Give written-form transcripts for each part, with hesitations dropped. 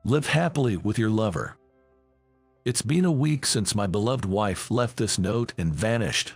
Live happily with your lover. It's been a week since my beloved wife left this note and vanished.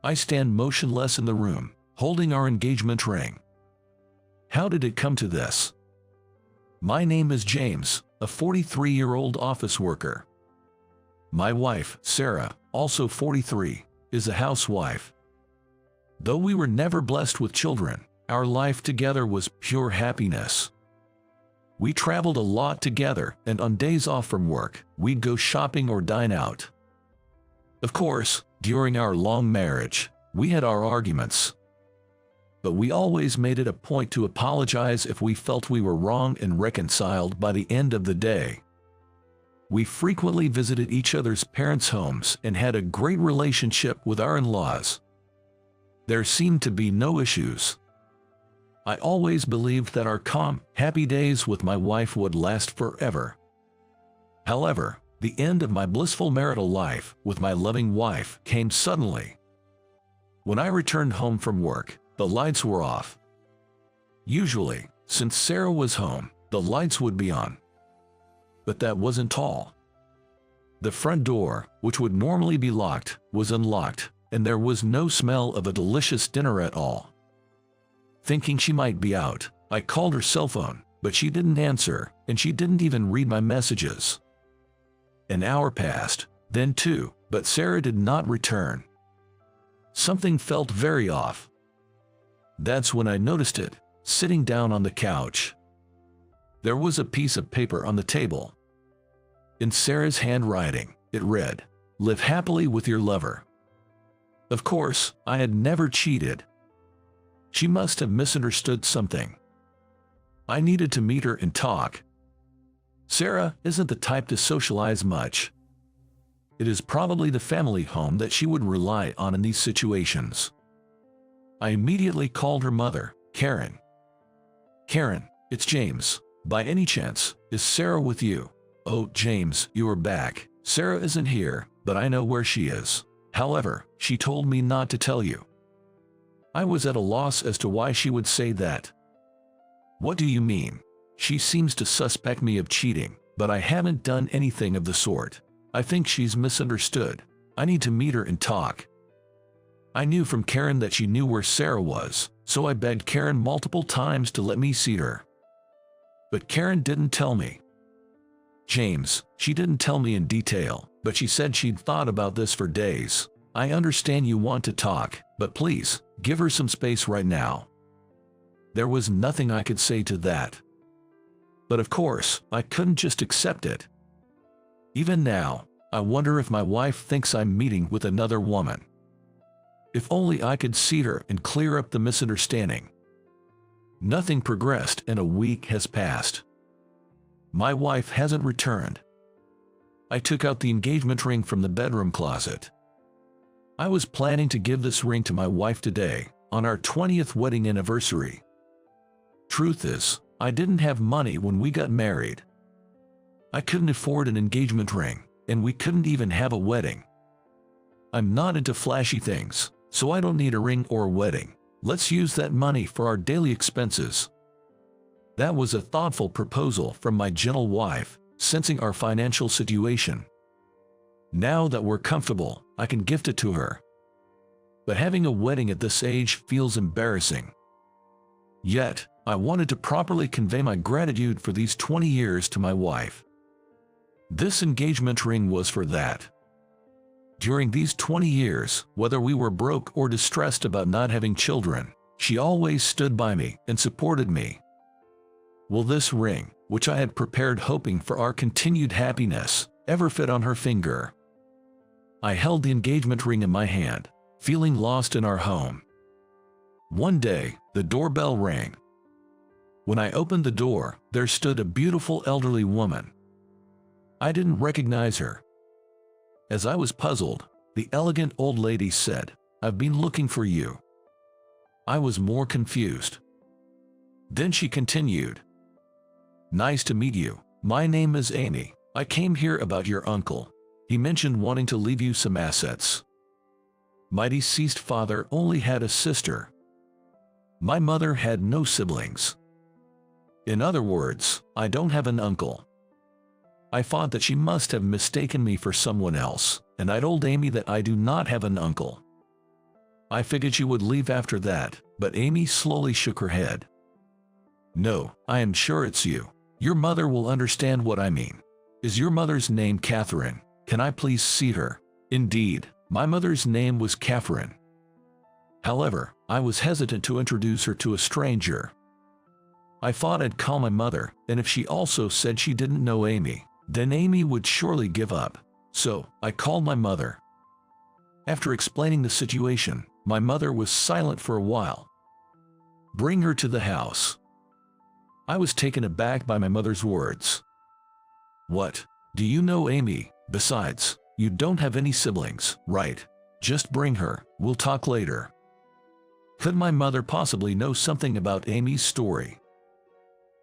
I stand motionless in the room, holding our engagement ring. How did it come to this? My name is James, a 43-year-old office worker. My wife, Sarah, also 43, is a housewife. Though we were never blessed with children, our life together was pure happiness. We traveled a lot together, and on days off from work, we'd go shopping or dine out. Of course, during our long marriage, we had our arguments. But we always made it a point to apologize if we felt we were wrong and reconciled by the end of the day. We frequently visited each other's parents' homes and had a great relationship with our in-laws. There seemed to be no issues. I always believed that our calm, happy days with my wife would last forever. However, the end of my blissful marital life with my loving wife came suddenly. When I returned home from work, the lights were off. Usually, since Sarah was home, the lights would be on. But that wasn't all. The front door, which would normally be locked, was unlocked, and there was no smell of a delicious dinner at all. Thinking she might be out, I called her cell phone, but she didn't answer, and she didn't even read my messages. An hour passed, then two, but Sarah did not return. Something felt very off. That's when I noticed it, sitting down on the couch. There was a piece of paper on the table. In Sarah's handwriting, it read, "Live happily with your lover." Of course, I had never cheated. She must have misunderstood something. I needed to meet her and talk. Sarah isn't the type to socialize much. It is probably the family home that she would rely on in these situations. I immediately called her mother, Karen. "Karen, it's James. By any chance, is Sarah with you?" "Oh, James, you are back. Sarah isn't here, but I know where she is. However, she told me not to tell you." I was at a loss as to why she would say that. "What do you mean? She seems to suspect me of cheating, but I haven't done anything of the sort. I think she's misunderstood. I need to meet her and talk." I knew from Karen that she knew where Sarah was, so I begged Karen multiple times to let me see her. But Karen didn't tell me. "James, she didn't tell me in detail, but she said she'd thought about this for days. I understand you want to talk, but please, give her some space right now." There was nothing I could say to that. But of course, I couldn't just accept it. Even now, I wonder if my wife thinks I'm meeting with another woman. If only I could see her and clear up the misunderstanding. Nothing progressed and a week has passed. My wife hasn't returned. I took out the engagement ring from the bedroom closet. I was planning to give this ring to my wife today, on our 20th wedding anniversary. Truth is, I didn't have money when we got married. I couldn't afford an engagement ring, and we couldn't even have a wedding. I'm not into flashy things, so I don't need a ring or a wedding. Let's use that money for our daily expenses. That was a thoughtful proposal from my gentle wife, sensing our financial situation. Now that we're comfortable, I can gift it to her. But having a wedding at this age feels embarrassing. Yet, I wanted to properly convey my gratitude for these 20 years to my wife. This engagement ring was for that. During these 20 years, whether we were broke or distressed about not having children, she always stood by me and supported me. Will this ring, which I had prepared hoping for our continued happiness, ever fit on her finger? I held the engagement ring in my hand, feeling lost in our home. One day, the doorbell rang. When I opened the door, there stood a beautiful elderly woman. I didn't recognize her. As I was puzzled, the elegant old lady said, "I've been looking for you." I was more confused. Then she continued, "Nice to meet you. My name is Amy. I came here about your uncle. He mentioned wanting to leave you some assets. My deceased father only had a sister. My mother had no siblings. In other words, I don't have an uncle. I thought that she must have mistaken me for someone else, and I told Amy that I do not have an uncle. I figured she would leave after that, but Amy slowly shook her head. No, I am sure it's you. Your mother will understand what I mean. Is your mother's name Catherine? Can I please see her? Indeed, my mother's name was Catherine. However, I was hesitant to introduce her to a stranger. I thought I'd call my mother, and if she also said she didn't know Amy, then Amy would surely give up. So, I called my mother. After explaining the situation, my mother was silent for a while. Bring her to the house. I was taken aback by my mother's words. What? Do you know Amy? Besides, you don't have any siblings, right? Just bring her, we'll talk later. Could my mother possibly know something about Amy's story?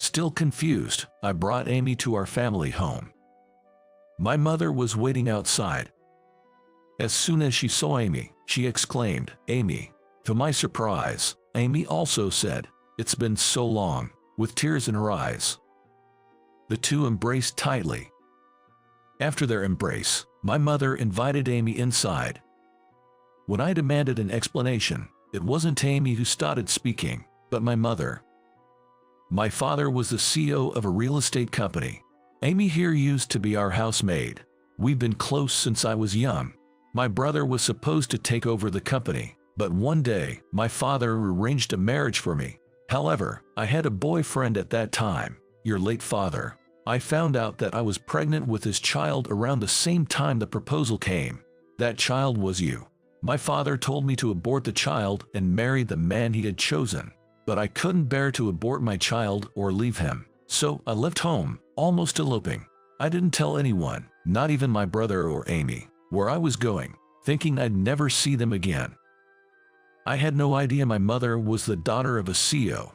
Still confused, I brought Amy to our family home. My mother was waiting outside. As soon as she saw Amy, she exclaimed, "Amy." To my surprise, Amy also said, "It's been so long," with tears in her eyes. The two embraced tightly. After their embrace, my mother invited Amy inside. When I demanded an explanation, it wasn't Amy who started speaking, but my mother. My father was the CEO of a real estate company. Amy here used to be our housemaid. We've been close since I was young. My brother was supposed to take over the company, but one day, my father arranged a marriage for me. However, I had a boyfriend at that time, your late father. I found out that I was pregnant with his child around the same time the proposal came. That child was you. My father told me to abort the child and marry the man he had chosen. But I couldn't bear to abort my child or leave him. So I left home, almost eloping. I didn't tell anyone, not even my brother or Amy, where I was going, thinking I'd never see them again. I had no idea my mother was the daughter of a CEO.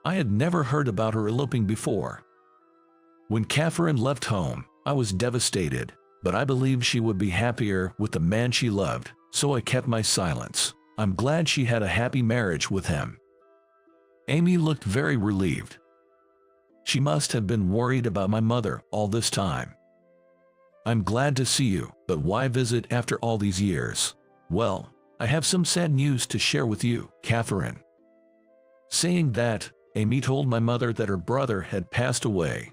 I had never heard about her eloping before. When Catherine left home, I was devastated, but I believed she would be happier with the man she loved, so I kept my silence. I'm glad she had a happy marriage with him. Amy looked very relieved. She must have been worried about my mother all this time. I'm glad to see you, but why visit after all these years? Well, I have some sad news to share with you, Catherine. Saying that, Amy told my mother that her brother had passed away.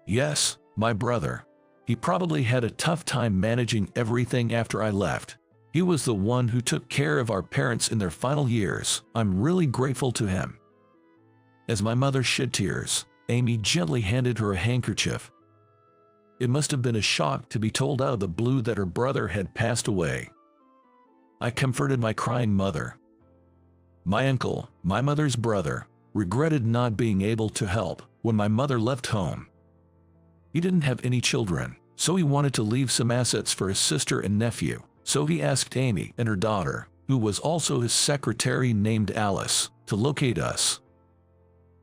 Yes, my brother. He probably had a tough time managing everything after I left. He was the one who took care of our parents in their final years. I'm really grateful to him. As my mother shed tears, Amy gently handed her a handkerchief. It must have been a shock to be told out of the blue that her brother had passed away. I comforted my crying mother. My uncle, my mother's brother, regretted not being able to help when my mother left home. He didn't have any children, so he wanted to leave some assets for his sister and nephew. So he asked Amy and her daughter, who was also his secretary named Alice, to locate us.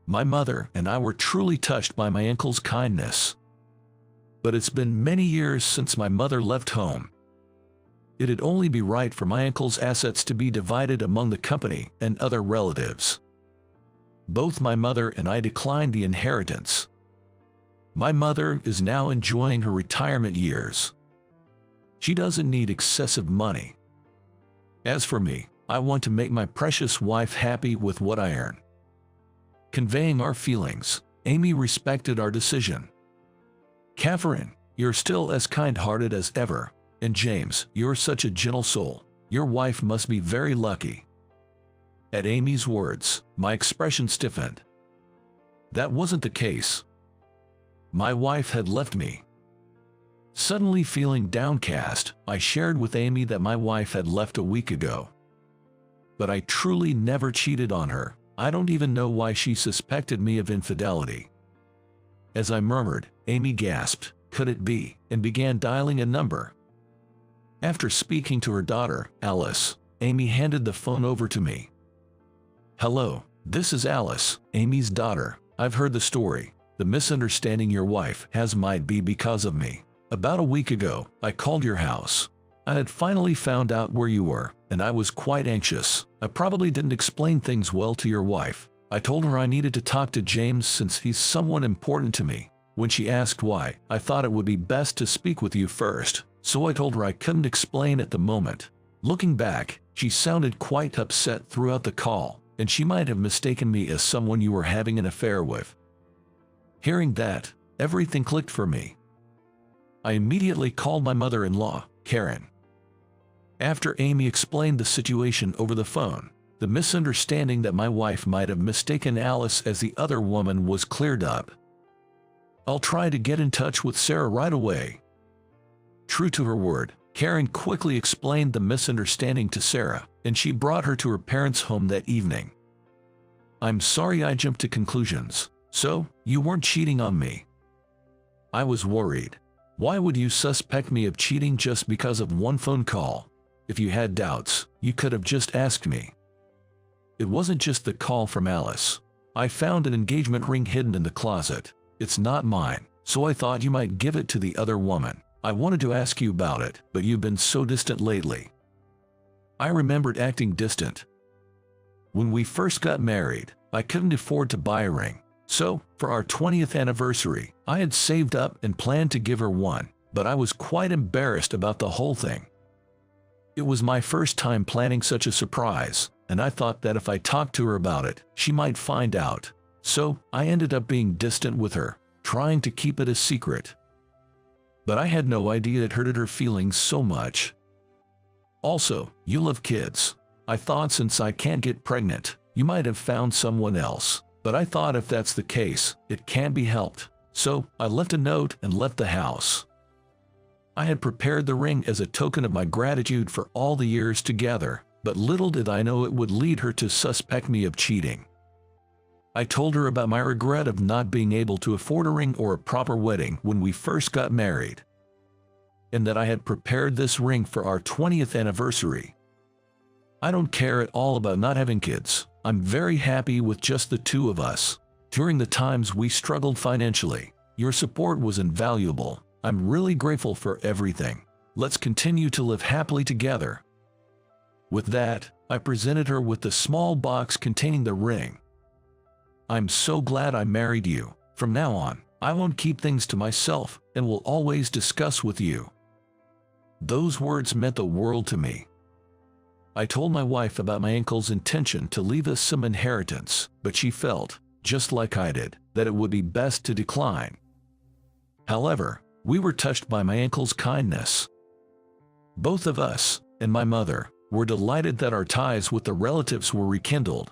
My mother and I were truly touched by my uncle's kindness. But it's been many years since my mother left home. It'd only be right for my uncle's assets to be divided among the company and other relatives. Both my mother and I declined the inheritance. My mother is now enjoying her retirement years. She doesn't need excessive money. As for me, I want to make my precious wife happy with what I earn. Conveying our feelings, Amy respected our decision. Catherine, you're still as kind-hearted as ever, and James, you're such a gentle soul. Your wife must be very lucky. At Amy's words, my expression stiffened. That wasn't the case. My wife had left me. Suddenly feeling downcast, I shared with Amy that my wife had left a week ago. But I truly never cheated on her. I don't even know why she suspected me of infidelity. As I murmured, Amy gasped, "Could it be?" and began dialing a number. After speaking to her daughter, Alice, Amy handed the phone over to me. "Hello, this is Alice, Amy's daughter. I've heard the story. The misunderstanding your wife has might be because of me. About a week ago, I called your house. I had finally found out where you were, and I was quite anxious. I probably didn't explain things well to your wife. I told her I needed to talk to James since he's someone important to me. When she asked why, I thought it would be best to speak with you first, so I told her I couldn't explain at the moment. Looking back, she sounded quite upset throughout the call, and she might have mistaken me as someone you were having an affair with. Hearing that, everything clicked for me. I immediately called my mother-in-law, Karen. After Amy explained the situation over the phone, the misunderstanding that my wife might have mistaken Alice as the other woman was cleared up. I'll try to get in touch with Sarah right away. True to her word, Karen quickly explained the misunderstanding to Sarah, and she brought her to her parents' home that evening. I'm sorry I jumped to conclusions. So, you weren't cheating on me? I was worried. Why would you suspect me of cheating just because of one phone call? If you had doubts, you could have just asked me. It wasn't just the call from Alice. I found an engagement ring hidden in the closet. It's not mine, so I thought you might give it to the other woman. I wanted to ask you about it, but you've been so distant lately. I remembered acting distant. When we first got married, I couldn't afford to buy a ring. So, for our 20th anniversary, I had saved up and planned to give her one, but I was quite embarrassed about the whole thing. It was my first time planning such a surprise, and I thought that if I talked to her about it, she might find out. So, I ended up being distant with her, trying to keep it a secret. But I had no idea it hurted her feelings so much. Also, you love kids. I thought since I can't get pregnant, you might have found someone else. But I thought if that's the case, it can't be helped. So, I left a note and left the house. I had prepared the ring as a token of my gratitude for all the years together, but little did I know it would lead her to suspect me of cheating. I told her about my regret of not being able to afford a ring or a proper wedding when we first got married, and that I had prepared this ring for our 20th anniversary. I don't care at all about not having kids. I'm very happy with just the two of us. During the times we struggled financially, your support was invaluable. I'm really grateful for everything. Let's continue to live happily together. With that, I presented her with the small box containing the ring. I'm so glad I married you. From now on, I won't keep things to myself and will always discuss with you. Those words meant the world to me. I told my wife about my uncle's intention to leave us some inheritance, but she felt, just like I did, that it would be best to decline. However, we were touched by my uncle's kindness. Both of us, and my mother, were delighted that our ties with the relatives were rekindled.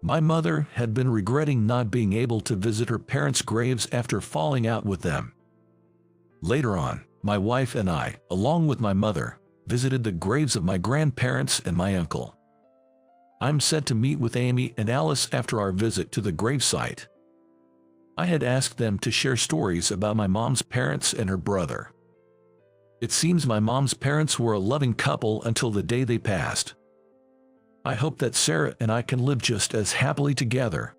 My mother had been regretting not being able to visit her parents' graves after falling out with them. Later on, my wife and I, along with my mother, visited the graves of my grandparents and my uncle. I'm set to meet with Amy and Alice after our visit to the gravesite. I had asked them to share stories about my mom's parents and her brother. It seems my mom's parents were a loving couple until the day they passed. I hope that Sarah and I can live just as happily together.